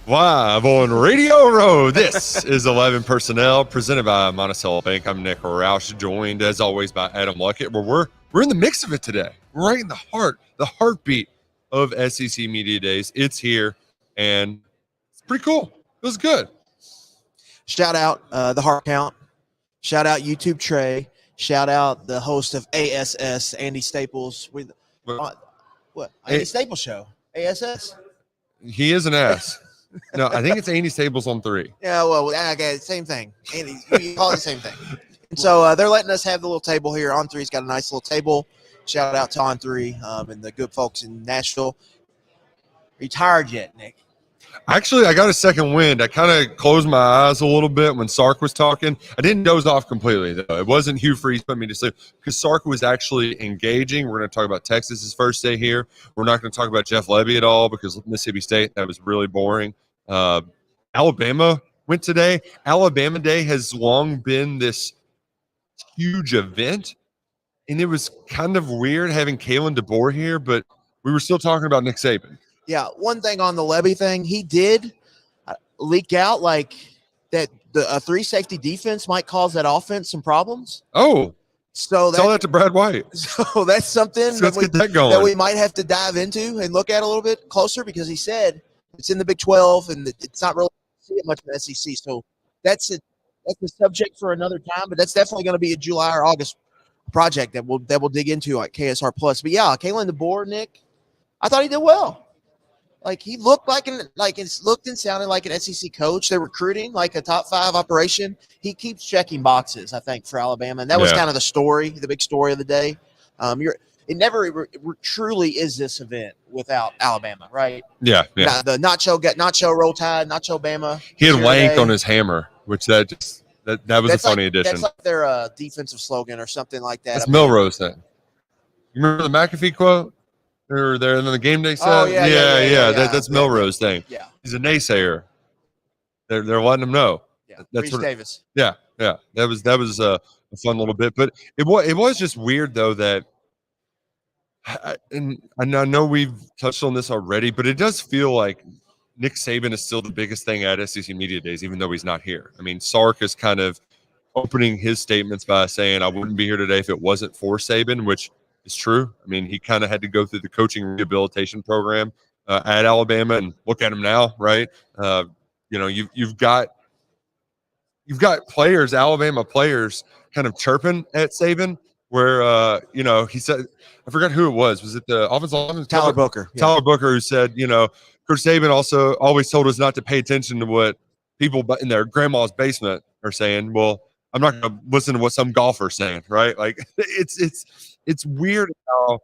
Live on Radio Row, this is 11 Personnel, presented by Monticello Bank. I'm Nick Roush, joined as always by Adam Luckett, where we're in the mix of it today. We're right in the heartbeat of SEC Media Days. It's here, and it's pretty cool. It was good. Shout out the Heart Count. Shout out YouTube Trey. Shout out the host of ASS, Andy Staples. Andy Staples Show. ASS? He is an ass. No, I think it's Andy Staples on 3. Yeah, well, okay, same thing. Andy, you call it the same thing. And so they're letting us have the little table here. On 3's got a nice little table. Shout out to On 3 and the good folks in Nashville. Are you tired yet, Nick? Actually, I got a second wind. I kind of closed my eyes a little bit when Sark was talking. I didn't doze off completely, though. It wasn't Hugh Freeze putting me to sleep because Sark was actually engaging. We're going to talk about Texas's first day here. We're not going to talk about Jeff Lebby at all because Mississippi State, that was really boring. Alabama went today. Alabama Day has long been this huge event, and it was kind of weird having Kalen DeBoer here, but we were still talking about Nick Saban. Yeah, one thing on the Lebby thing, he did leak out like that the 3-safety defense might cause that offense some problems. Oh, so tell that to Brad White. So that's something so let's get that going. That we might have to dive into and look at a little bit closer because he said it's in the Big 12 and it's not really see it much in the SEC. So that's a subject for another time, but that's definitely going to be a July or August project that we'll dig into like KSR Plus. But yeah, Kalen DeBoer, Nick, I thought he did well. Like he looked it looked and sounded like an SEC coach. They're recruiting like a top 5 operation. He keeps checking boxes, I think, for Alabama, and that was kind of the big story of the day. It never truly is this event without Alabama, right? Yeah. The Nacho Roll Tide, Nacho Bama. He had length on his hammer, which that was a funny addition. That's like their defensive slogan or something like that. That's Milrose thing. You remember the McAfee quote? Or there in the game day set? Oh, yeah. That's Milrose thing. Yeah. He's a naysayer. They're letting him know. Yeah. That's Reese Davis. Yeah. That was a fun little bit. But it was just weird, though, that and I know we've touched on this already, but it does feel like Nick Saban is still the biggest thing at SEC Media Days, even though he's not here. I mean, Sark is kind of opening his statements by saying, I wouldn't be here today if it wasn't for Saban, which is true. I mean, he kind of had to go through the coaching rehabilitation program at Alabama, and look at him now, right? You've got players, Alabama players, kind of chirping at Saban, where he said, I forgot who it was. Was it the offensive lineman? Tyler Booker. Yeah. Tyler Booker, who said, Coach Saban also always told us not to pay attention to what people in their grandma's basement are saying. Well, I'm not going to listen to what some golfer's saying, right? Like it's weird how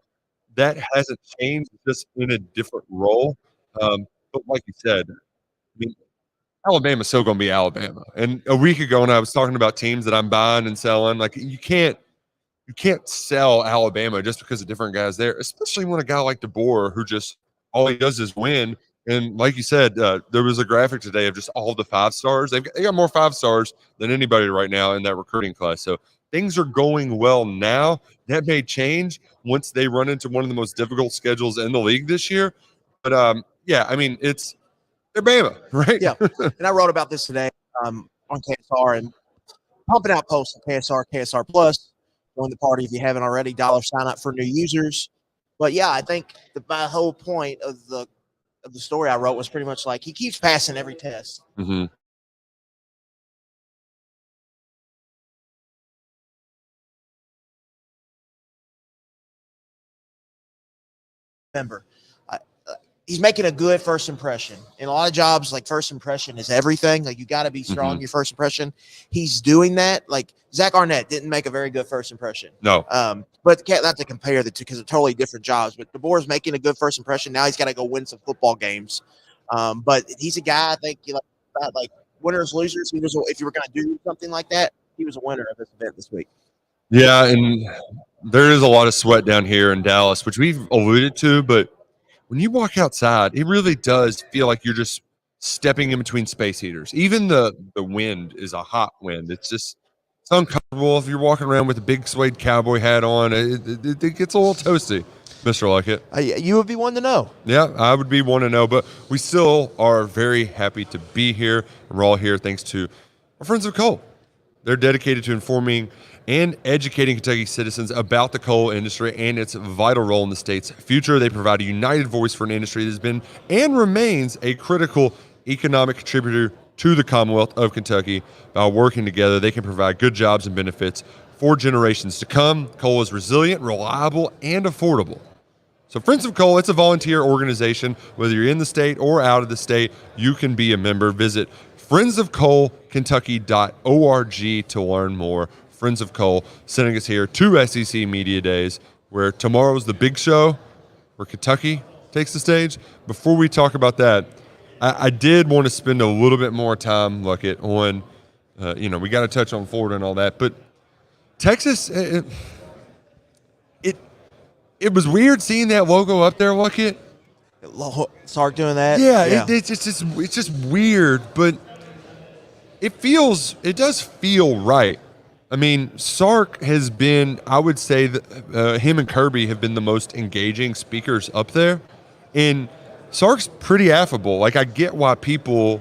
that hasn't changed, just in a different role. But like you said, I mean, Alabama's still going to be Alabama. And a week ago, when I was talking about teams that I'm buying and selling, like you can't sell Alabama just because of different guys there, especially when a guy like DeBoer, who just all he does is win. And like you said, there was a graphic today of just all the 5-stars. They got more 5-stars than anybody right now in that recruiting class. So things are going well now. That may change once they run into one of the most difficult schedules in the league this year. But I mean, they're Bama, right? Yeah. And I wrote about this today on KSR and pumping out posts on KSR Plus. Join the party if you haven't already. $1 sign up for new users. But yeah, I think my whole point of the story I wrote was pretty much like he keeps passing every test. Mm-hmm. Remember, he's making a good first impression. In a lot of jobs, like first impression is everything. Like you got to be strong your first impression. He's doing that. Like Zach Arnett didn't make a very good first impression. No. But not to compare the two because they're totally different jobs. But DeBoer's making a good first impression. Now he's got to go win some football games. But he's a guy I think about like winners, losers. If you were going to do something like that, he was a winner of this event this week. Yeah, and there is a lot of sweat down here in Dallas, which we've alluded to, but when you walk outside, it really does feel like you're just stepping in between space heaters. Even the wind is a hot wind. It's uncomfortable if you're walking around with a big suede cowboy hat on. It gets a little toasty. Mr. Luckett. You would be one to know. Yeah, I would be one to know, but we still are very happy to be here. And we're all here thanks to our friends of coal. They're dedicated to informing and educating Kentucky citizens about the coal industry and its vital role in the state's future. They provide a united voice for an industry that has been and remains a critical economic contributor to the Commonwealth of Kentucky. By working together, they can provide good jobs and benefits for generations to come. Coal is resilient, reliable, and affordable. So Friends of Coal, it's a volunteer organization. Whether you're in the state or out of the state, you can be a member. Visit friendsofcoalkentucky.org to learn more. Friends of Coal sending us here to SEC Media Days, where tomorrow's the big show, where Kentucky takes the stage. Before we talk about that, I did want to spend a little bit more time, Luckett, on, we got to touch on Florida and all that, but Texas, it was weird seeing that logo up there, Luckett. Sark doing that? Yeah. It's just weird, but it does feel right. I mean, Sark has been, I would say that him and Kirby have been the most engaging speakers up there. And Sark's pretty affable. Like, I get why people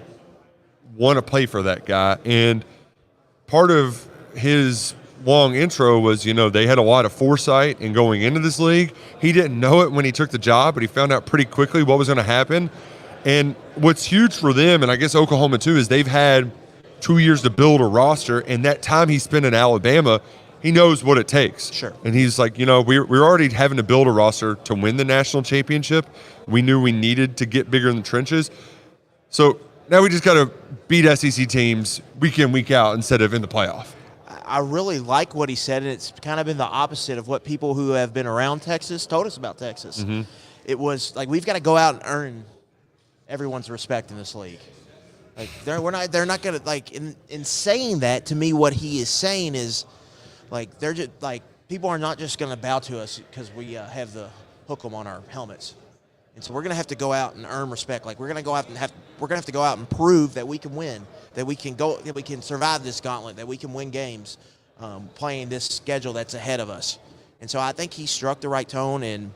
want to play for that guy. And part of his long intro was, they had a lot of foresight in going into this league. He didn't know it when he took the job, but he found out pretty quickly what was going to happen. And what's huge for them, and I guess Oklahoma too, is they've had 2 years to build a roster, and that time he spent in Alabama, he knows what it takes. Sure. And he's like, we're already having to build a roster to win the national championship. We knew we needed to get bigger in the trenches. So now we just got to beat SEC teams week in, week out instead of in the playoff. I really like what he said, and it's kind of been the opposite of what people who have been around Texas told us about Texas. Mm-hmm. It was like, we've got to go out and earn everyone's respect in this league. Like, they're not going to, like, in saying that, to me, what he is saying is, like, they're just, like, people are not just going to bow to us because we have the hook 'em on our helmets. And so we're going to have to go out and earn respect. Like, we're going to have to go out and prove that we can win, that we can survive this gauntlet, that we can win games playing this schedule that's ahead of us. And so I think he struck the right tone, and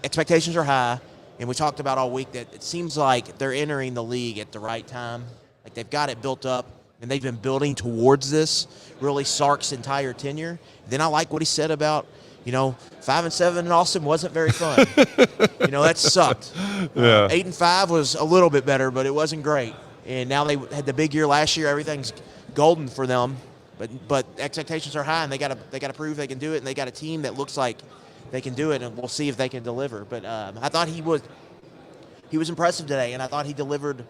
expectations are high. And we talked about all week that it seems like they're entering the league at the right time. Like, they've got it built up, and they've been building towards this, really, Sark's entire tenure. Then I like what he said about, 5-7 in Austin wasn't very fun. That sucked. Yeah. 8-5 was a little bit better, but it wasn't great. And now they had the big year last year. Everything's golden for them, but expectations are high, and they got to prove they can do it. And they got a team that looks like they can do it, and we'll see if they can deliver. But I thought he was impressive today, and I thought he delivered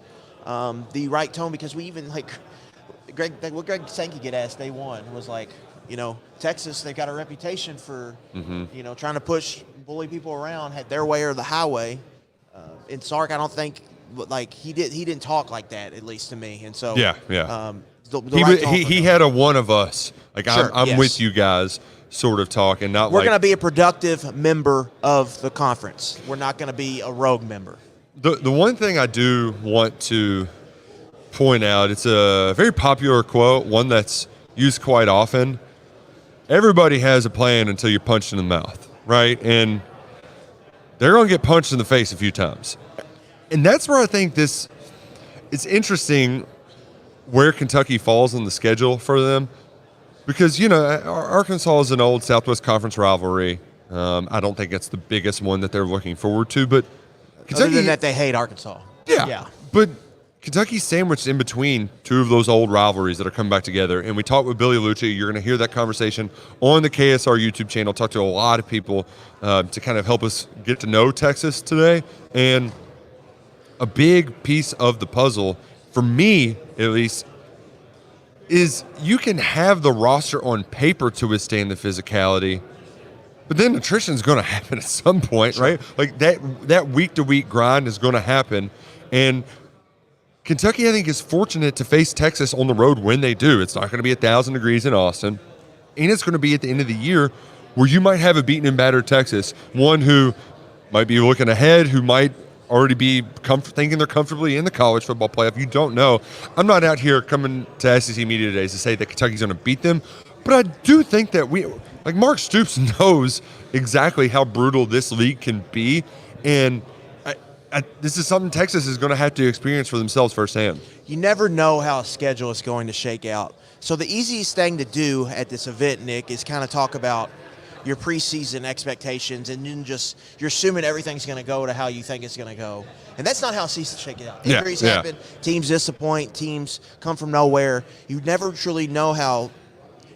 the right tone, because we even, like, what Greg Sankey get asked day one was like, Texas, they've got a reputation for, trying to bully people around, had their way or the highway. And Sark, I don't think, like, he didn't talk like that, at least to me. And so yeah. He had a one of us, like, sure, I'm yes. with you guys sort of talk, and not we're like going to be a productive member of the conference. We're not going to be a rogue member. The one thing I do want to point out, it's a very popular quote, one that's used quite often. Everybody has a plan until you're punched in the mouth, right? And they're going to get punched in the face a few times. And that's where I think it's interesting where Kentucky falls on the schedule for them, because, Arkansas is an old Southwest Conference rivalry. I don't think it's the biggest one that they're looking forward to, but Kentucky, other than that, they hate Arkansas. Yeah. But Kentucky's sandwiched in between two of those old rivalries that are coming back together. And we talked with Billy Lucci. You're going to hear that conversation on the KSR YouTube channel. Talk to a lot of people to kind of help us get to know Texas today. And a big piece of the puzzle, for me at least, is you can have the roster on paper to withstand the physicality, but then attrition is going to happen at some point, right? Like that week-to-week grind is going to happen. And Kentucky, I think, is fortunate to face Texas on the road when they do. It's not going to be 1,000 degrees in Austin, and it's going to be at the end of the year where you might have a beaten and battered Texas, one who might be looking ahead, who might already be thinking they're comfortably in the college football playoff. You don't know. I'm not out here coming to SEC Media Days to say that Kentucky's going to beat them, but I do think that Like Mark Stoops knows exactly how brutal this league can be, and this is something Texas is going to have to experience for themselves firsthand. You never know how a schedule is going to shake out. So the easiest thing to do at this event, Nick, is kind of talk about your preseason expectations, and then just you're assuming everything's going to go to how you think it's going to go. And that's not how seasons shake out. Injuries happen, teams disappoint, teams come from nowhere. You never truly know how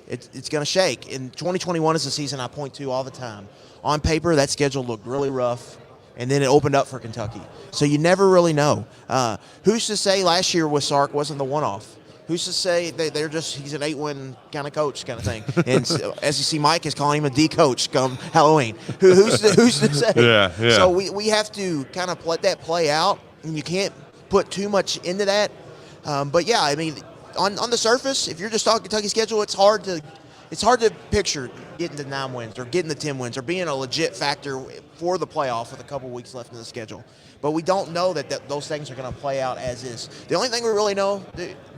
it's going to shake. And 2021 is the season I point to all the time. On paper, that schedule looked really rough, and then it opened up for Kentucky. So you never really know. Who's to say last year with Sark wasn't the one-off? Who's to say he's an 8-win kind of coach kind of thing? And SEC Mike is calling him a D coach come Halloween. Who's to say? Yeah. So we have to kind of let that play out, and you can't put too much into that. But yeah, I mean, on the surface, if you're just talking Kentucky schedule, it's hard to picture getting to 9 wins or getting to 10 wins or being a legit factor for the playoff with a couple weeks left in the schedule. But we don't know that those things are going to play out as is. The only thing we really know,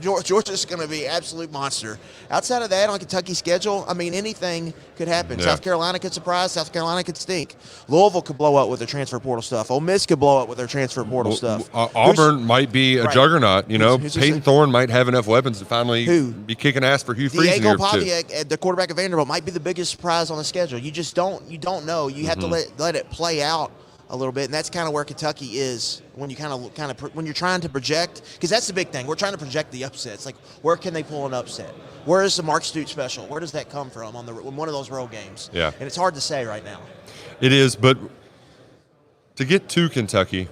Georgia's going to be an absolute monster. Outside of that, on Kentucky's schedule, I mean, anything could happen. Yeah. South Carolina could surprise. South Carolina could stink. Louisville could blow up with their transfer portal stuff. Ole Miss could blow up with their transfer portal stuff. Auburn might be a juggernaut. Peyton Thorne might have enough weapons to finally be kicking ass for Hugh Freeze. Diego Pontiac, the quarterback of Vanderbilt, might be the biggest surprise on the schedule. You just don't know. You have to let it play out a little bit, and that's kind of where Kentucky is when you kind of when you're trying to project, because that's the big thing. We're trying to project the upsets. Like, where can they pull an upset? Where is the Mark Stoops special? Where does that come from on one of those road games? Yeah, and it's hard to say right now. It is, but to get to Kentucky,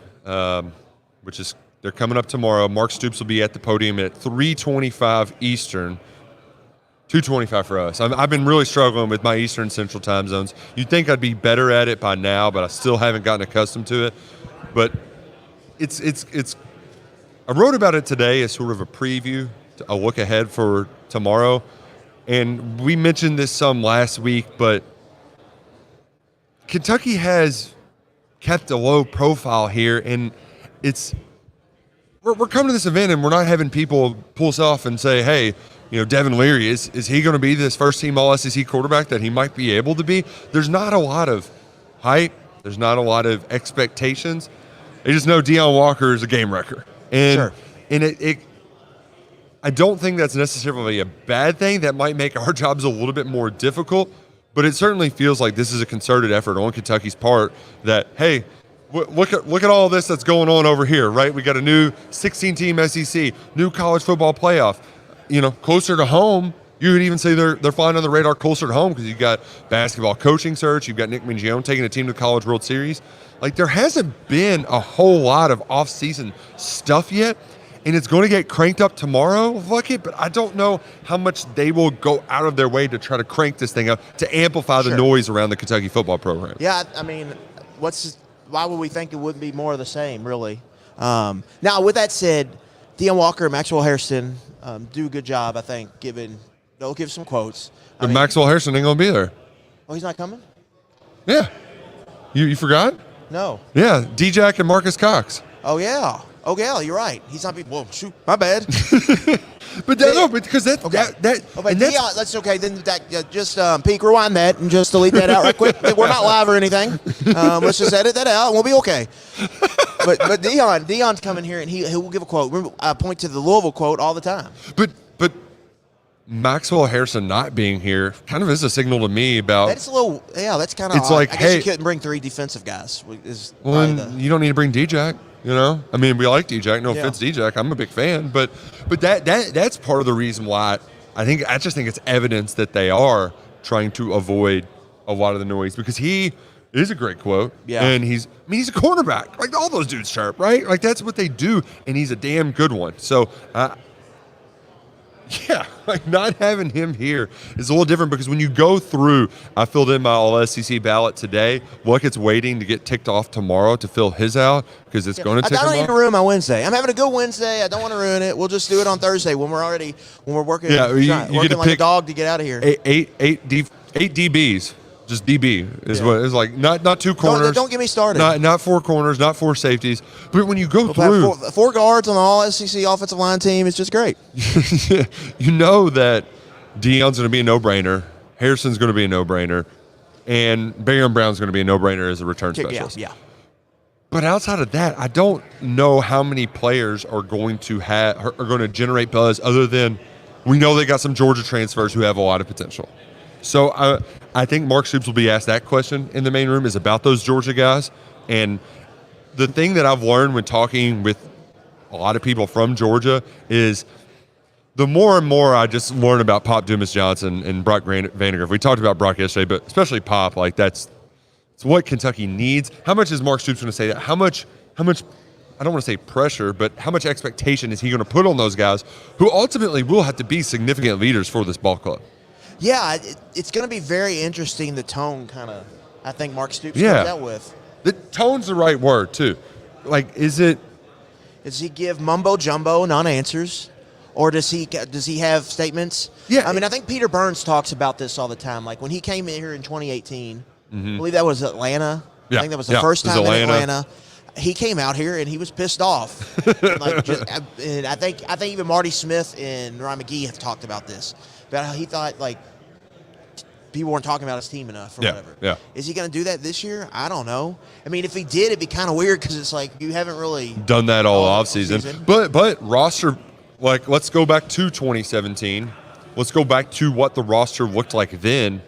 which is they're coming up tomorrow. Mark Stoops will be at the podium at 3:25 Eastern. 2:25 for us. I've been really struggling with my Eastern Central time zones. You'd think I'd be better at it by now, but I still haven't gotten accustomed to it. But it's. I wrote about it today as sort of a preview, a look ahead for tomorrow. And we mentioned this some last week, but Kentucky has kept a low profile here, and we're coming to this event and we're not having people pull us off and say, hey, Devin Leary, is he going to be this first-team All-SEC quarterback that he might be able to be? There's not a lot of hype. There's not a lot of expectations. They just know Deone Walker is a game wrecker. And I don't think that's necessarily a bad thing. That might make our jobs a little bit more difficult, but it certainly feels like this is a concerted effort on Kentucky's part that, hey, look at all this that's going on over here, right? We got a new 16-team SEC, new college football playoff. Closer to home, you could even say they're flying on the radar closer to home because you've got basketball coaching search, you've got Nick Mingione taking a team to the College World Series. Like, there hasn't been a whole lot of off-season stuff yet, and it's going to get cranked up tomorrow, but I don't know how much they will go out of their way to try to crank this thing up to amplify the noise around the Kentucky football program. Yeah, I mean, why would we think it wouldn't be more of the same, really? Now, with that said, Deone Walker and Maxwell Hairston do a good job, I think, they'll give some quotes. But Maxwell Hairston ain't going to be there. Oh, he's not coming? Yeah. You forgot? No. Yeah, D-Jack and Marques Cox. Oh, yeah. Oh, yeah, you're right. He's not being – well, shoot, my bad. Because that's okay. Deone, that's okay. Then just peek, rewind that, and just delete that out right quick. We're not live or anything. Let's just edit that out, and we'll be okay. But Deone's coming here, and he will give a quote. Remember, I point to the Louisville quote all the time. But Maxwell Hairston not being here kind of is a signal to me about. That's a little. Yeah, that's kind of. It's odd. Like, I guess you couldn't bring 3 defensive guys. You don't need to bring D-Jack. I mean, we like D-Jack. No offense, D-Jack. I'm a big fan, but that's part of the reason why I just think it's evidence that they are trying to avoid a lot of the noise, because he is a great quote. Yeah. And he's a cornerback. Like, all those dudes sharp, right? Like, that's what they do, and he's a damn good one. So, not having him here is a little different, because when you go through, I filled in my All-SEC ballot today. We''s waiting to get ticked off tomorrow to fill his out, because it's going to tick him off. I don't need to ruin my Wednesday. I'm having a good Wednesday. I don't want to ruin it. We'll just do it on Thursday when we're working. Yeah, you get to like a dog to get out of here. Eight DBs. Just DB is what it's like. Not 2 corners. Don't get me started. Not 4 corners, not 4 safeties. But when you go through 4 guards on the All-SEC offensive line team, it's just great. You know that Deone's going to be a no-brainer. Hairston's going to be a no-brainer, and Barron Brown's going to be a no-brainer as a return specialist. Yeah. But outside of that, I don't know how many players are going to generate buzz other than we know they got some Georgia transfers who have a lot of potential. So I think Mark Stoops will be asked that question in the main room is about those Georgia guys. And the thing that I've learned when talking with a lot of people from Georgia is the more and more I just learn about Pop Dumas-Johnson and Brock Vandegrift. We talked about Brock yesterday, but especially Pop, like it's what Kentucky needs. How much is Mark Stoops going to say that? How much, I don't want to say pressure, but how much expectation is he going to put on those guys who ultimately will have to be significant leaders for this ball club? Yeah, it's going to be very interesting, the tone kind of, I think Mark Stoops comes out with. The tone's the right word, too. Like, does he give mumbo-jumbo non-answers? Or does he have statements? Yeah. I mean, I think Peter Burns talks about this all the time. Like when he came in here in 2018, I believe that was Atlanta. Yeah. I think that was the first time in Atlanta. He came out here and he was pissed off. And I think even Marty Smith and Ryan McGee have talked about this. About how he thought like people weren't talking about his team enough or whatever. Yeah. Is he going to do that this year? I don't know. I mean, if he did, it'd be kind of weird because it's like you haven't really done that all offseason. But roster. Like, let's go back to 2017. Let's go back to what the roster looked like then.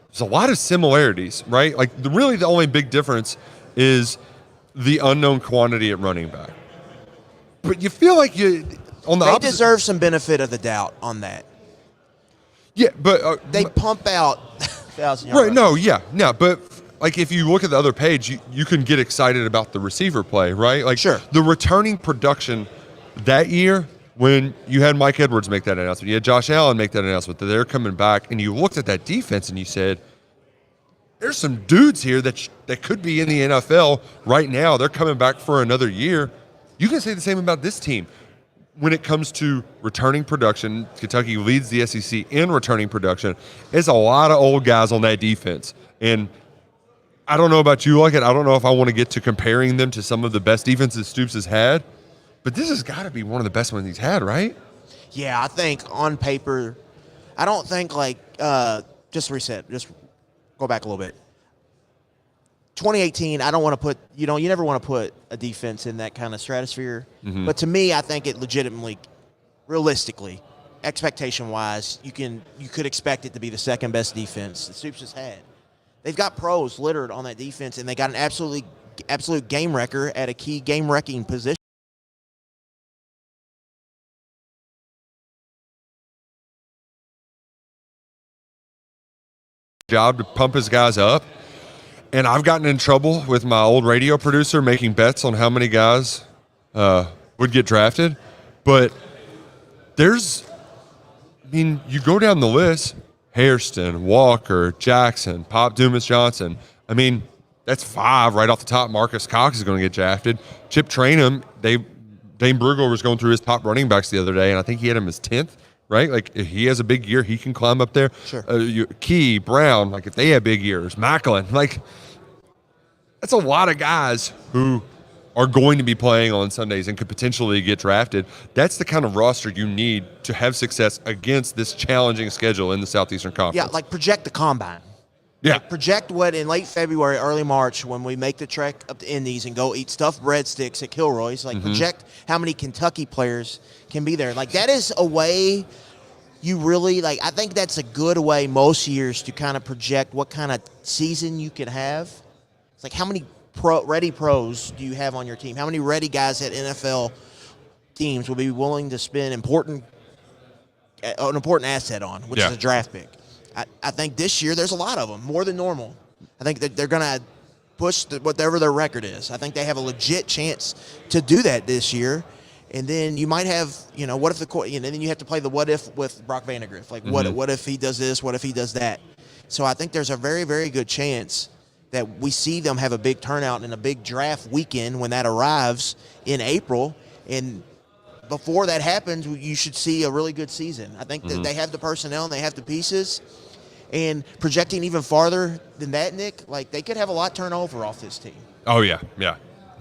There's a lot of similarities, right? Like, really the only big difference is the unknown quantity at running back. But you feel like they deserve some benefit of the doubt on that. Yeah, but they pump out 1,000 yards. Right? No, but like if you look at the other page, you can get excited about the receiver play, right? Like, sure, the returning production that year. When you had Mike Edwards make that announcement, you had Josh Allen make that announcement that they're coming back, and you looked at that defense and you said, there's some dudes here that could be in the NFL right now. They're coming back for another year. You can say the same about this team. When it comes to returning production, Kentucky leads the SEC in returning production. There's a lot of old guys on that defense. And I don't know about you, I don't know if I want to get to comparing them to some of the best defenses Stoops has had. But this has got to be one of the best ones he's had, right? Yeah, I think on paper, I don't think just reset, just go back a little bit. 2018, I don't want to put, you never want to put a defense in that kind of stratosphere. Mm-hmm. But to me, I think it legitimately, realistically, expectation-wise, you could expect it to be the second best defense that Stoops has had. They've got pros littered on that defense, and they got an absolute game wrecker at a key game-wrecking position. Job to pump his guys up, and I've gotten in trouble with my old radio producer making bets on how many guys would get drafted. But you go down the list: Hairston, Walker, Jackson, Pop Dumas-Johnson. I mean, that's 5 right off the top. Marques Cox is going to get drafted. Chip Trainum, Dane Brugler was going through his top running backs the other day, and I think he had him as 10th. Right? Like, if he has a big year, he can climb up there. Sure. Key, Brown, like, if they have big years, Macklin, like, that's a lot of guys who are going to be playing on Sundays and could potentially get drafted. That's the kind of roster you need to have success against this challenging schedule in the Southeastern Conference. Yeah, like project the combine. Yeah. Like project what in late February, early March, when we make the trek up to Indies and go eat stuffed breadsticks at Kilroy's, like project how many Kentucky players can be there. Like that is a way you really, like, I think that's a good way most years to kind of project what kind of season you could have. It's like how many ready pros do you have on your team? How many ready guys at NFL teams will be willing to spend an important asset on, which is a draft pick? I think this year there's a lot of them, more than normal. I think that they're going to push whatever their record is. I think they have a legit chance to do that this year. And then you might have, what if and then you have to play the what if with Brock Vandegrift. Like, what if he does this? What if he does that? So I think there's a very, very good chance that we see them have a big turnout in a big draft weekend when that arrives in April. And before that happens, you should see a really good season. I think that they have the personnel and they have the pieces. And projecting even farther than that, Nick, like they could have a lot turn over off this team. Oh, yeah.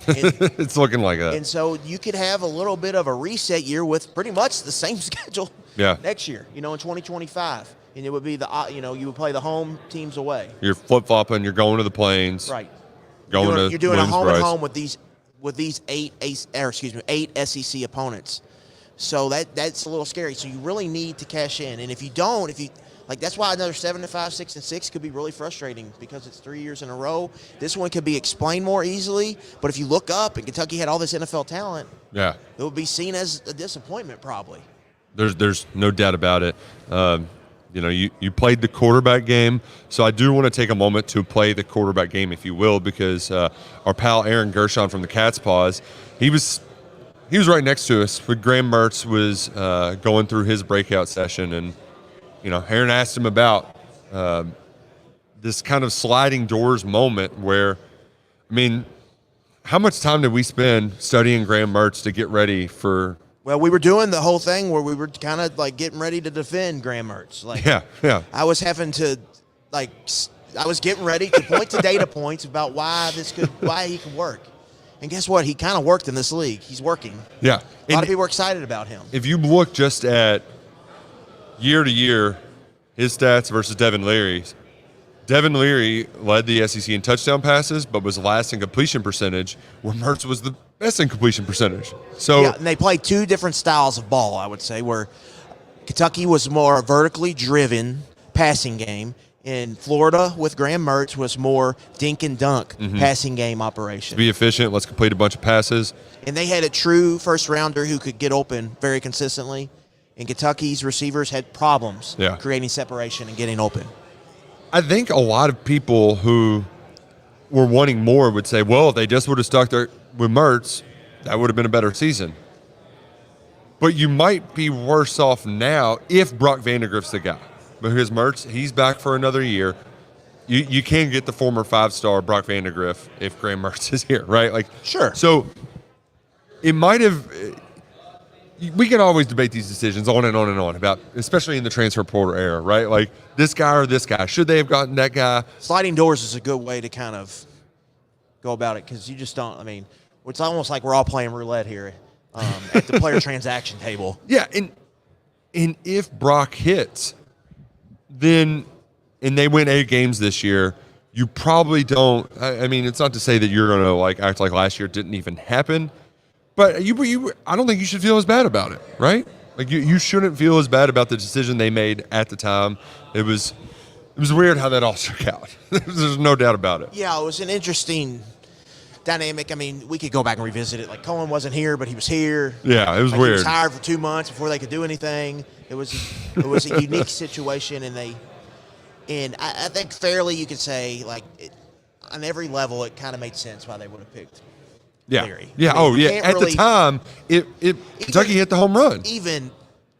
It's looking like that. And so you could have a little bit of a reset year with pretty much the same schedule next year, in 2025. and it would be you would play the home teams away. You're flip flopping. You're going to the Plains. Right. You're doing a home and home with these eight SEC opponents. So that's a little scary. So you really need to cash in, and if you that's why another 7-5, 6-6 could be really frustrating because it's 3 years in a row. This one could be explained more easily, but if you look up and Kentucky had all this NFL talent, it would be seen as a disappointment probably. There's no doubt about it. You played the quarterback game, so I do want to take a moment to play the quarterback game, if you will, because our pal Aaron Gershon from the Cat's Paws, he was right next to us when Graham Mertz was going through his breakout session, and Aaron asked him about this kind of sliding doors moment where, how much time did we spend studying Graham Mertz to get ready for? Well, we were doing the whole thing where we were kind of like getting ready to defend Graham Mertz. I was having to, I was getting ready to point to data points about why he could work. And guess what? He kind of worked in this league. He's working. Yeah. A lot of people are excited about him. If you look just at year to year, his stats versus Devin Leary's, Devin Leary led the SEC in touchdown passes, but was last in completion percentage, where Mertz was the best in completion percentage. So and they played two different styles of ball, I would say, where Kentucky was more vertically driven passing game, and Florida with Graham Mertz was more dink and dunk passing game operation. Be efficient, let's complete a bunch of passes. And they had a true first rounder who could get open very consistently, and Kentucky's receivers had problems creating separation and getting open. I think a lot of people who were wanting more would say, well, if they just would have stuck there with Mertz, that would have been a better season. But you might be worse off now if Brock Vandagriff's the guy. Because Mertz, he's back for another year. You can get the former 5-star Brock Vandagriff if Graham Mertz is here, right? Sure. So it might have we can always debate these decisions on and on and on about, especially in the transfer portal era, right? This guy or this guy. Should they have gotten that guy? Sliding doors is a good way to kind of go about it because you just don't, it's almost like we're all playing roulette here at the player transaction table. Yeah, and if Brock hits, then, and they win 8 games this year, you probably don't, it's not to say that you're going to act like last year didn't even happen, but I don't think you should feel as bad about it, right? You shouldn't feel as bad about the decision they made at the time. It was weird how that all shook out. There's no doubt about it. Yeah, it was an interesting dynamic. We could go back and revisit it. Cohen wasn't here, but he was here. Yeah, it was weird. He was hired for 2 months before they could do anything. It was a unique situation, and I think fairly you could say on every level it kind of made sense why they would have picked. Leary. Yeah. At the time, Kentucky hit the home run. Even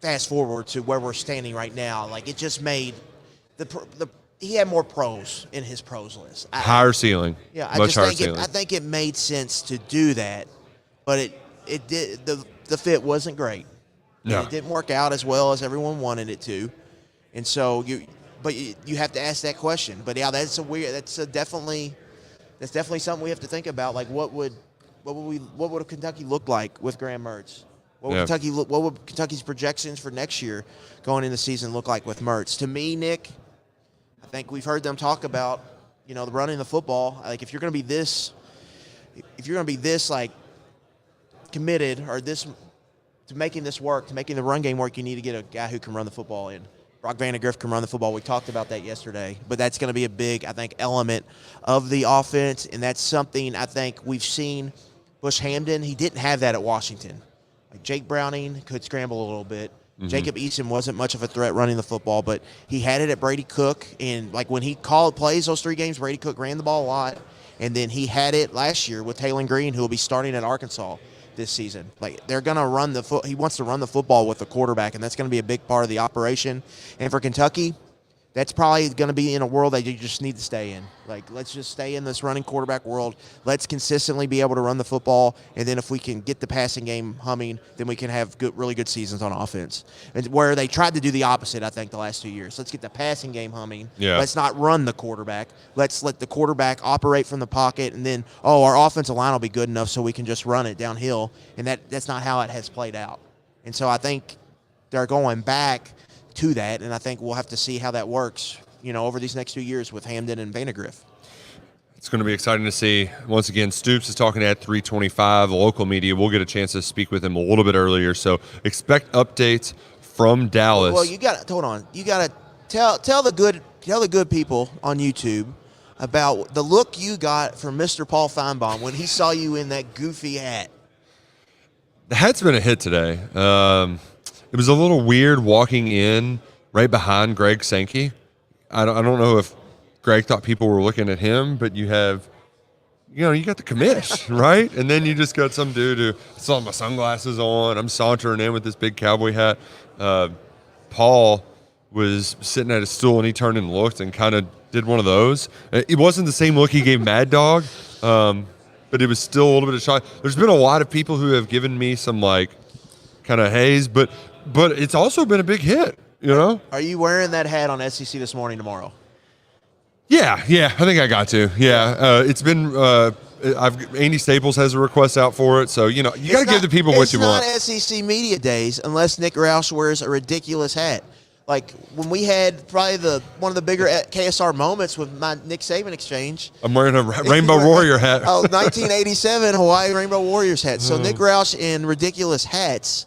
fast forward to where we're standing right now, it just made he had more pros in his pros list. Higher ceiling. Yeah, I think it made sense to do that, but it did the fit wasn't great. No. It didn't work out as well as everyone wanted it to, and so you have to ask that question. But yeah, that's definitely something we have to think about. What would Kentucky look like with Graham Mertz? What would Kentucky's projections for next year going into the season look like with Mertz? To me, Nick, I think we've heard them talk about, running the football. If you're going to be this committed or this to making this work, to making the run game work, you need to get a guy who can run the football in. Brock Vandagriff can run the football. We talked about that yesterday, but that's going to be a big, element of the offense, and that's something I think we've seen. Bush Hamden, he didn't have that at Washington. Jake Browning could scramble a little bit. Mm-hmm. Jacob Eason wasn't much of a threat running the football, but he had it at Brady Cook, and when he called plays those 3 games, Brady Cook ran the ball a lot, and then he had it last year with Taylon Green, who will be starting at Arkansas this season. They're going to run he wants to run the football with the quarterback, and that's going to be a big part of the operation. And for Kentucky, that's probably going to be in a world that you just need to stay in. Let's just stay in this running quarterback world. Let's consistently be able to run the football, and then if we can get the passing game humming, then we can have really good seasons on offense. And where they tried to do the opposite, I think, the last 2 years. Let's get the passing game humming. Yeah. Let's not run the quarterback. Let's let the quarterback operate from the pocket, and then, our offensive line will be good enough so we can just run it downhill. And that's not how it has played out. And so I think they're going back to that, and I think we'll have to see how that works, over these next 2 years with Hamden and Vandegrift. It's going to be exciting to see. Once again, Stoops is talking at 3:25. The local media, we'll get a chance to speak with him a little bit earlier, so expect updates from Dallas. Well, you got to hold on. You got to tell the good people on YouTube about the look you got from Mr. Paul Feinbaum when he saw you in that goofy hat. The hat's been a hit today. It was a little weird walking in right behind Greg Sankey. I don't know if Greg thought people were looking at him, but you got the commish, right? And then you just got some dude who saw my sunglasses on. I'm sauntering in with this big cowboy hat. Paul was sitting at a stool, and he turned and looked and kind of did one of those. It wasn't the same look he gave Mad Dog, but it was still a little bit of shock. There's been a lot of people who have given me some kind of haze, but it's also been a big hit, Are you wearing that hat on SEC this morning tomorrow? Yeah, I think I got to. Yeah, it's been. Andy Staples has a request out for it, so you got to give the people what you want. It's not SEC media days unless Nick Roush wears a ridiculous hat. Like when we had probably one of the bigger KSR moments with my Nick Saban exchange. I'm wearing a Rainbow Warrior hat. 1987 Hawaii Rainbow Warriors hat. So Nick Roush in ridiculous hats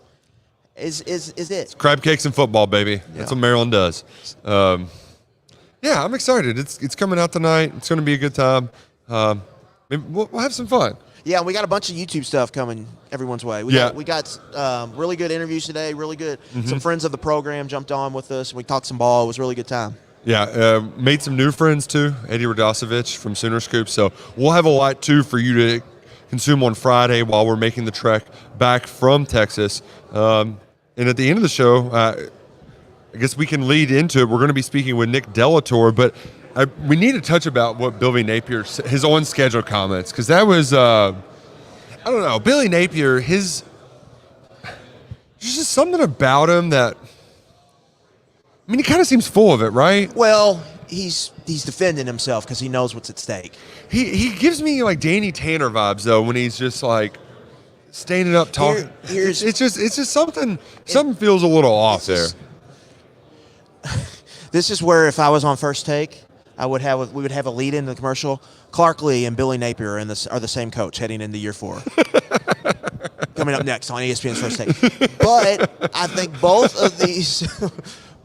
is it? It's crab cakes and football, baby. That's what Maryland does. Yeah, I'm excited. It's coming out tonight. It's going to be a good time. Maybe we'll have some fun. Yeah, we got a bunch of YouTube stuff coming everyone's way. We got really good interviews today, really good. Some friends of the program jumped on with us. We talked some ball. It was a really good time. Yeah, made some new friends, too. Eddie Radosevich from Sooner Scoop. So we'll have a lot, too, for you to consume on Friday while we're making the trek back from Texas. And at the end of the show, I guess we can lead into it. We're going to be speaking with Nick Delator, but we need to touch about what Billy Napier, his on-schedule comments, because that was, I don't know, Billy Napier, there's just something about him that, he kind of seems full of it, right? Well, he's defending himself because he knows what's at stake. He gives me Danny Tanner vibes, though, when he's just standing up talking. It's just something feels a little off there. This is where if I was on First Take, we would have a lead in the commercial. Clark Lee and Billy Napier are the same coach heading into year 4. Coming up next on ESPN's First Take. But I think both of these.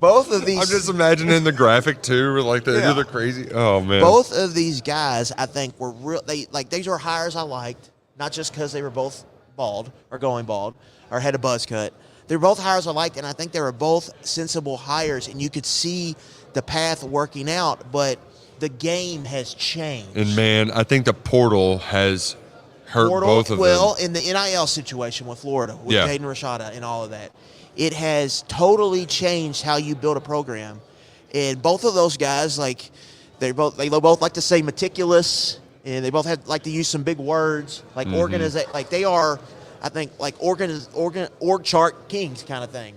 I'm just imagining the graphic too, with the crazy. Oh man. Both of these guys, I think, were real. These were hires I liked, not just because they were both bald or going bald or had a buzz cut. They were both hires I liked, and I think they were both sensible hires, and you could see the path working out, but the game has changed. And, man, I think the portal has hurt both of them. Well, in the NIL situation with Florida, with Caden Rashada and all of that, it has totally changed how you build a program. And both of those guys, they both like to say meticulous, and they both like to use some big words, they are – I think org chart kings kind of thing,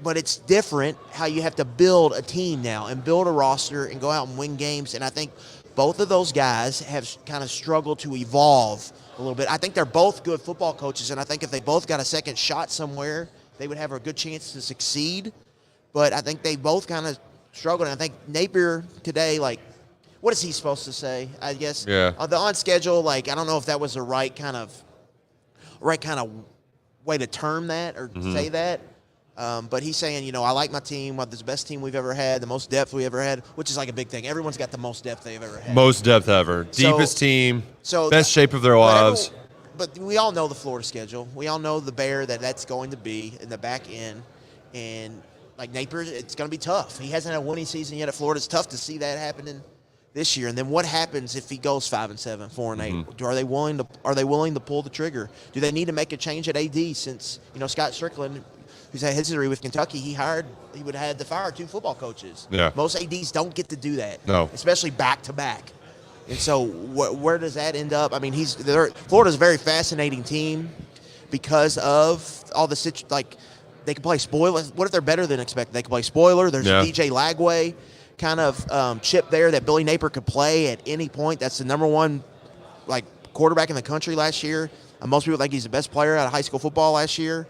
but it's different how you have to build a team now and build a roster and go out and win games. And I think both of those guys have kind of struggled to evolve a little bit. I think they're both good football coaches, and I think if they both got a second shot somewhere, they would have a good chance to succeed. But I think they both kind of struggled. And I think Napier today, what is he supposed to say? I guess the on schedule, I don't know if that was the right kind of way to term that or say that. But he's saying, I like my team. This is the best team we've ever had, the most depth we ever had, which is a big thing. Everyone's got the most depth they've ever had. Most depth ever. Deepest team, best shape of their lives. But we all know the Florida schedule. We all know the bear that's going to be in the back end. And Napier, it's going to be tough. He hasn't had a winning season yet at Florida. It's tough to see that happening this year. And then what happens if he goes 5-7, 4-8? Are they willing to pull the trigger? Do they need to make a change at AD since Scott Strickland, who's had history with Kentucky, he would have had to fire 2 football coaches. Yeah. Most ADs don't get to do that. No. Especially back to back. And so where does that end up? Florida's a very fascinating team because of all the they can play spoiler. What if they're better than expected? They can play spoiler. There's a DJ Lagway kind of chip there that Billy Napier could play at any point. That's the number 1 quarterback in the country last year. Most people think he's the best player out of high school football last year.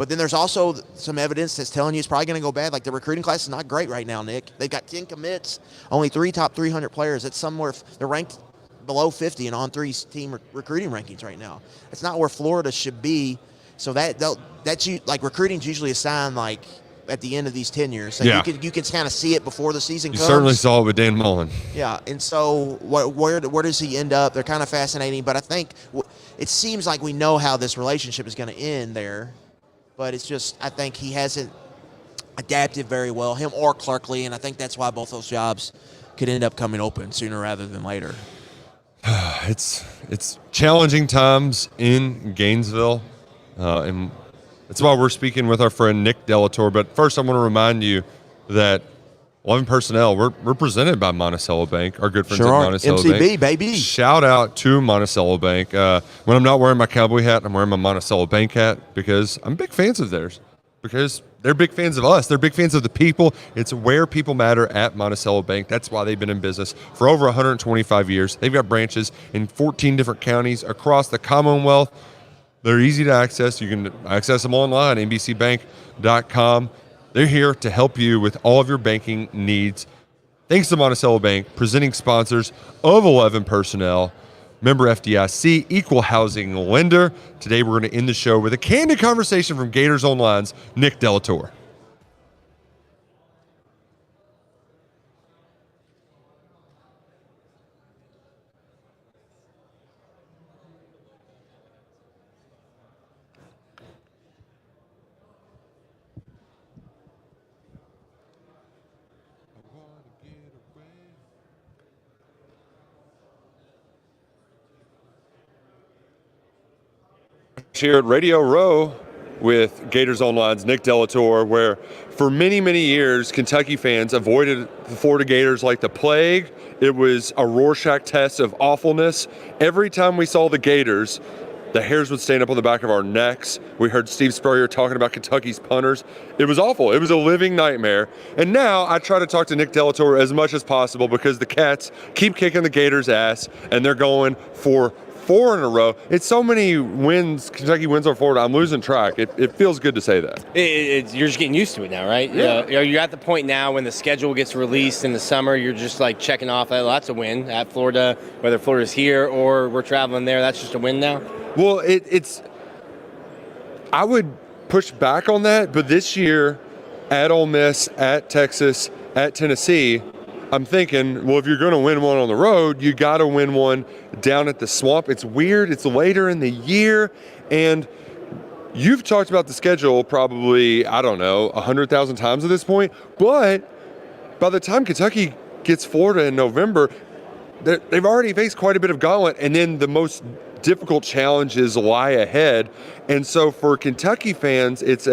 But then there's also some evidence that's telling you it's probably going to go bad. Like the recruiting class is not great right now, Nick. They've got 10 commits, only 3 top 300 players. It's somewhere they're ranked below 50 in On3's team recruiting rankings right now. It's not where Florida should be. So that's like recruiting's usually a sign like at the end of these tenures. So you can kind of see it before the season comes. You certainly saw it with Dan Mullen. Yeah, and so where does he end up? They're kind of fascinating, but I think it seems like we know how this relationship is going to end there. But it's just I think he hasn't adapted very well, him or Clarkley, and I think that's why both those jobs could end up coming open sooner rather than later. It's challenging times in Gainesville, and that's why we're speaking with our friend Nick Delator. But first, I want to remind you that 11 Personnel, we're presented by Monticello Bank, our good friends at Monticello Bank. MCB, baby. Shout out to Monticello Bank. When I'm not wearing my cowboy hat, I'm wearing my Monticello Bank hat because I'm big fans of theirs. Because they're big fans of us. They're big fans of the people. It's where people matter at Monticello Bank. That's why they've been in business for over 125 years. They've got branches in 14 different counties across the Commonwealth. They're easy to access. You can access them online, nbcbank.com. They're here to help you with all of your banking needs. Thanks to Monticello Bank, presenting sponsors of 11 Personnel, member FDIC, equal housing lender. Today we're going to end the show with a candid conversation from Gators Online's Nick Delator. Here at Radio Row with Gators Online's Nick Delator, where for many, many years, Kentucky fans avoided the Florida Gators like the plague. It was a Rorschach test of awfulness. Every time we saw the Gators, the hairs would stand up on the back of our necks. We heard Steve Spurrier talking about Kentucky's punters. It was awful. It was a living nightmare. And now I try to talk to Nick Delator as much as possible because the Cats keep kicking the Gators' ass, and they're going for 4 in a row. It's so many wins, Kentucky wins over Florida. I'm losing track. It feels good to say that. You're just getting used to it now, right? Yeah. You're at the point now when the schedule gets released in the summer, you're just like checking off, that's a win at Florida, whether Florida's here or we're traveling there. That's just a win now. Well, it's I would push back on that, but this year at Ole Miss, at Texas, at Tennessee, I'm thinking, well, if you're going to win one on the road, you got to win one down at the Swamp. It's weird. It's later in the year, and you've talked about the schedule probably, 100,000 times at this point, but by the time Kentucky gets Florida in November, they've already faced quite a bit of gauntlet, and then the most difficult challenges lie ahead. And so for Kentucky fans, it's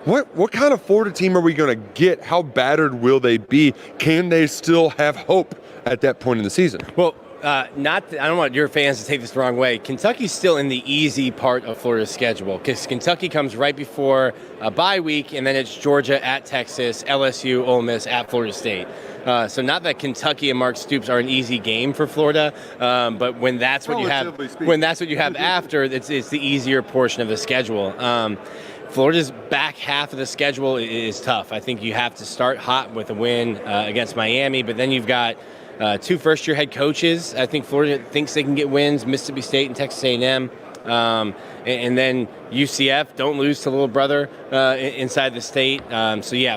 what kind of Florida team are we going to get? How battered will they be? Can they still have hope at that point in the season? Well, I don't want your fans to take this the wrong way. Kentucky's still in the easy part of Florida's schedule because Kentucky comes right before a bye week, and then it's Georgia at Texas, LSU, Ole Miss at Florida State. So not that Kentucky and Mark Stoops are an easy game for Florida, but when that's what you have after, it's the easier portion of the schedule. Florida's back half of the schedule is tough. I think you have to start hot with a win against Miami, but then you've got 2 first-year head coaches. I think Florida thinks they can get wins, Mississippi State and Texas A&M. And then UCF, don't lose to little brother inside the state.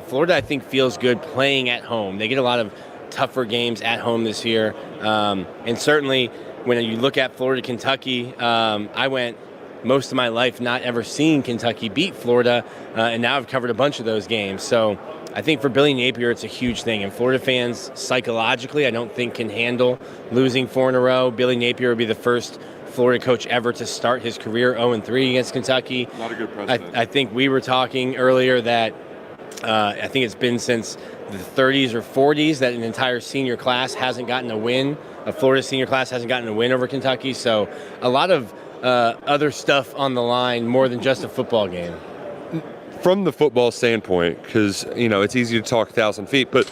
Florida, I think, feels good playing at home. They get a lot of tougher games at home this year. And certainly when you look at Florida, Kentucky, I went most of my life not ever seeing Kentucky beat Florida, and now I've covered a bunch of those games. So I think for Billy Napier, it's a huge thing. And Florida fans, psychologically, I don't think can handle losing 4 in a row. Billy Napier would be the first Florida coach ever to start his career 0-3 against Kentucky. Not a good precedent. I think we were talking earlier that I think it's been since the 30s or 40s that an entire senior class hasn't gotten a win. A Florida senior class hasn't gotten a win over Kentucky. So a lot of other stuff on the line more than just a football game. From the football standpoint, because, it's easy to talk 1,000 feet, but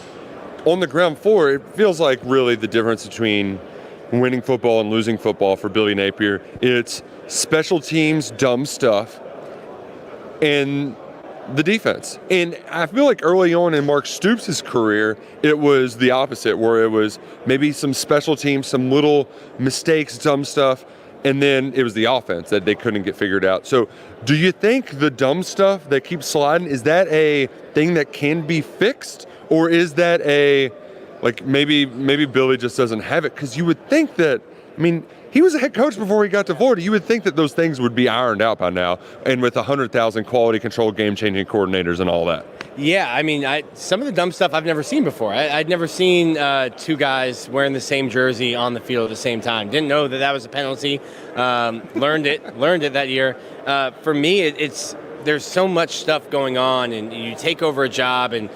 on the ground floor, it feels like really the difference between winning football and losing football for Billy Napier. It's special teams, dumb stuff, and the defense. And I feel like early on in Mark Stoops' career, it was the opposite, where it was maybe some special teams, some little mistakes, dumb stuff, and then it was the offense that they couldn't get figured out. So do you think the dumb stuff that keeps sliding, is that a thing that can be fixed? Or is that maybe Billy just doesn't have it? Because you would think that, he was a head coach before he got to Florida. You would think that those things would be ironed out by now, and with 100,000 quality control, game-changing coordinators and all that. Yeah, some of the dumb stuff I've never seen before. I'd never seen two guys wearing the same jersey on the field at the same time. Didn't know that was a penalty. Learned it that year. For me, there's so much stuff going on, and you take over a job, and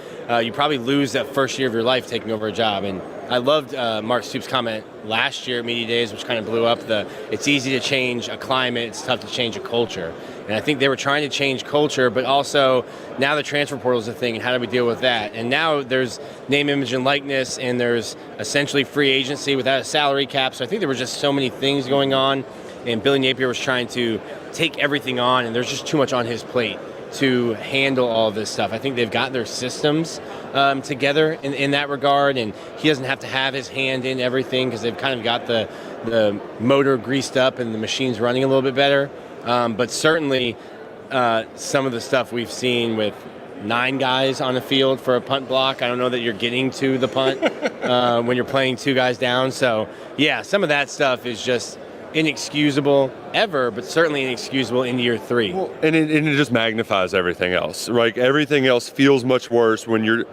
you probably lose that first year of your life taking over a job. And I loved Mark Stoops' comment last year at Media Days, which kind of blew up it's easy to change a climate, it's tough to change a culture. And I think they were trying to change culture, but also now the transfer portal is a thing, and how do we deal with that? And now there's name, image, and likeness, and there's essentially free agency without a salary cap. So I think there were just so many things going on, and Billy Napier was trying to take everything on, and there's just too much on his plate to handle all of this stuff. I think they've got their systems together in that regard, and he doesn't have to have his hand in everything because they've kind of got the motor greased up and the machine's running a little bit better. But certainly some of the stuff we've seen with 9 guys on the field for a punt block, I don't know that you're getting to the punt when you're playing 2 guys down. So, yeah, some of that stuff is just inexcusable ever, but certainly inexcusable in year 3. Well, and it just magnifies everything else. Like, everything else feels much worse when you're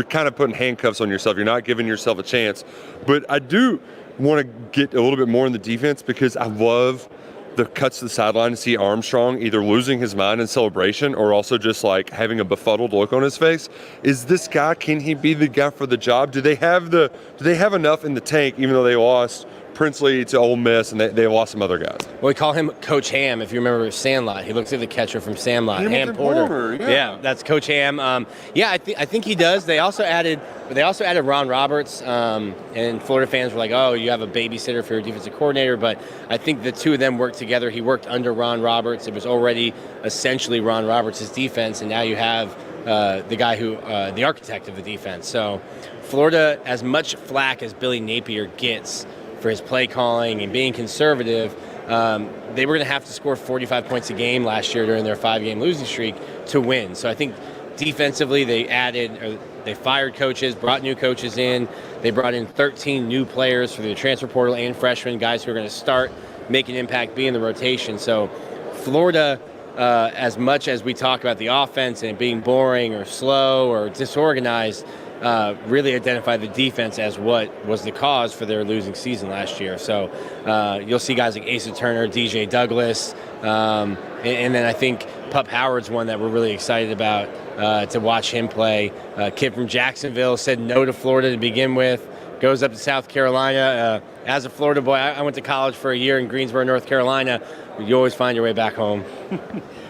kind of putting handcuffs on yourself. You're not giving yourself a chance. But I do want to get a little bit more in the defense, because I love the cuts to the sideline to see Armstrong either losing his mind in celebration or also just like having a befuddled look on his face. Is this guy, can he be the guy for the job? Do they have enough in the tank, even though they lost Princely to Ole Miss and they lost some other guys? Well, we call him Coach Ham, if you remember Sandlot. He looks like the catcher from Sandlot. Ham Porter. Yeah, that's Coach Ham. I think he does. They also added Ron Roberts, and Florida fans were like, "Oh, you have a babysitter for your defensive coordinator." But I think the two of them worked together. He worked under Ron Roberts. It was already essentially Ron Roberts' defense, and now you have the guy who the architect of the defense. So Florida, as much flack as Billy Napier gets for his play calling and being conservative, they were going to have to score 45 points a game last year during their 5-game losing streak to win. So I think defensively they fired coaches, brought new coaches in. They brought in 13 new players for the transfer portal and freshmen, guys who are going to start, make an impact, be in the rotation. So Florida, as much as we talk about the offense and it being boring or slow or disorganized, really identified the defense as what was the cause for their losing season last year. So you'll see guys like Asa Turner, DJ Douglas, and then I think Pup Howard's one that we're really excited about to watch him play. Kid from Jacksonville said no to Florida to begin with, goes up to South Carolina. As a Florida boy, I went to college for a year in Greensboro, North Carolina. You always find your way back home.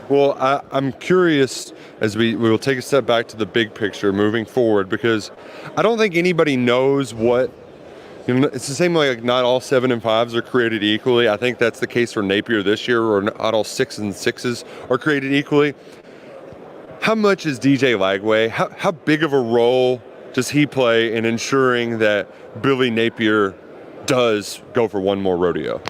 Well, I'm curious, as we will take a step back to the big picture moving forward, because I don't think anybody knows what, it's the same like not all 7 and 5s are created equally. I think that's the case for Napier this year, or not all 6 and 6s are created equally. How much is DJ Lagway? How big of a role does he play in ensuring that Billy Napier does go for one more rodeo?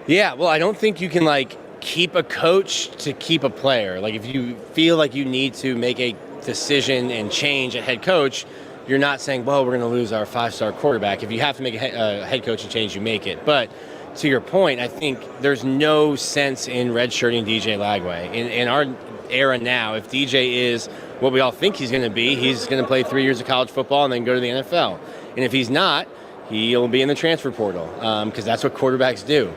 Yeah, well, I don't think you can keep a coach to keep a player. Like, if you feel like you need to make a decision and change a head coach, you're not saying, well, we're going to lose our 5-star quarterback. If you have to make a head coaching change, you make it. But to your point, I think there's no sense in redshirting DJ Lagway. In our era now, if DJ is what we all think he's going to be, he's going to play 3 years of college football and then go to the NFL. And if he's not, he'll be in the transfer portal, because that's what quarterbacks do.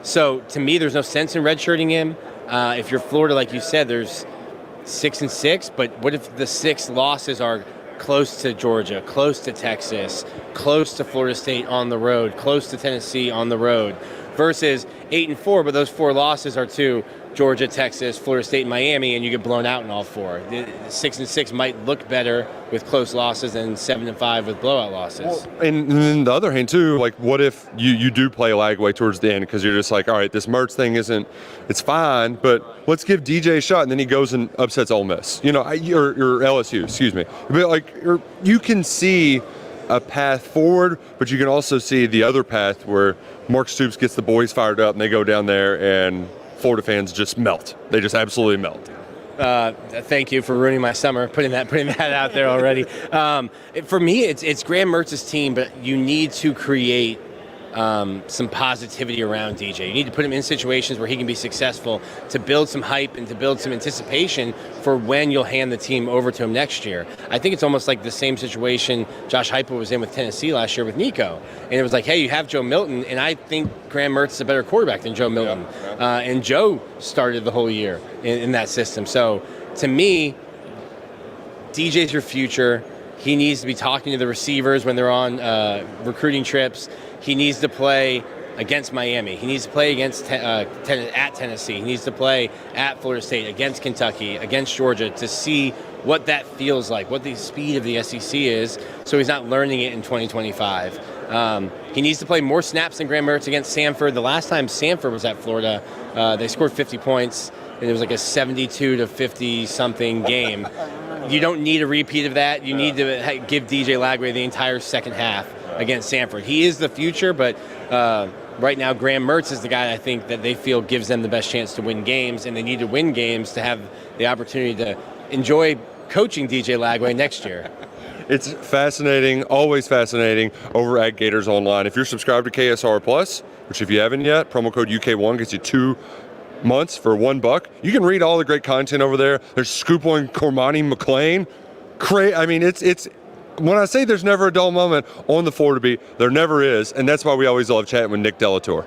So to me, there's no sense in redshirting him. If you're Florida, like you said, there's 6 and 6, but what if the 6 losses are close to Georgia, close to Texas, close to Florida State on the road, close to Tennessee on the road, versus 8 and 4, but those 4 losses are to Georgia, Texas, Florida State, and Miami, and you get blown out in all 4. The 6-6 might look better with close losses than 7-5 with blowout losses. Well, and then the other hand too, like what if you do play Lagway towards the end because you're just like, all right, this Mertz thing it's fine, but let's give DJ a shot, and then he goes and upsets Ole Miss, or LSU, excuse me. But like you can see a path forward, but you can also see the other path where Mark Stoops gets the boys fired up and they go down there and Florida fans just melt. They just absolutely melt. Thank you for ruining my summer, putting that out there already. For me, it's Graham Mertz's team, but you need to create some positivity around DJ. You need to put him in situations where he can be successful to build some hype and to build some anticipation for when you'll hand the team over to him next year. I think it's almost like the same situation Josh Heupel was in with Tennessee last year with Nico. And it was like, hey, you have Joe Milton, and I think Graham Mertz is a better quarterback than Joe Milton. And Joe started the whole year in that system. So to me, DJ's your future. He needs to be talking to the receivers when they're on recruiting trips. He needs to play against Miami. He needs to play against at Tennessee. He needs to play at Florida State, against Kentucky, against Georgia, to see what that feels like, what the speed of the SEC is, so he's not learning it in 2025. He needs to play more snaps than Graham Mertz against Samford. The last time Samford was at Florida, they scored 50 points, and it was like a 72 to 50-something game. You don't need a repeat of that. You need to give DJ Lagway the entire second half against Samford. He is the future, but right now Graham Mertz is the guy I think that they feel gives them the best chance to win games, and they need to win games to have the opportunity to enjoy coaching DJ Lagway next year. It's fascinating, always fascinating over at Gators Online. If you're subscribed to KSR Plus, which if you haven't yet, promo code UK1 gets you 2 months for $1. You can read all the great content over there. There's Scoop on Cormani McClain. I mean, it's when I say there's never a dull moment on the Florida beat, there never is, and that's why we always love chatting with Nick Delator.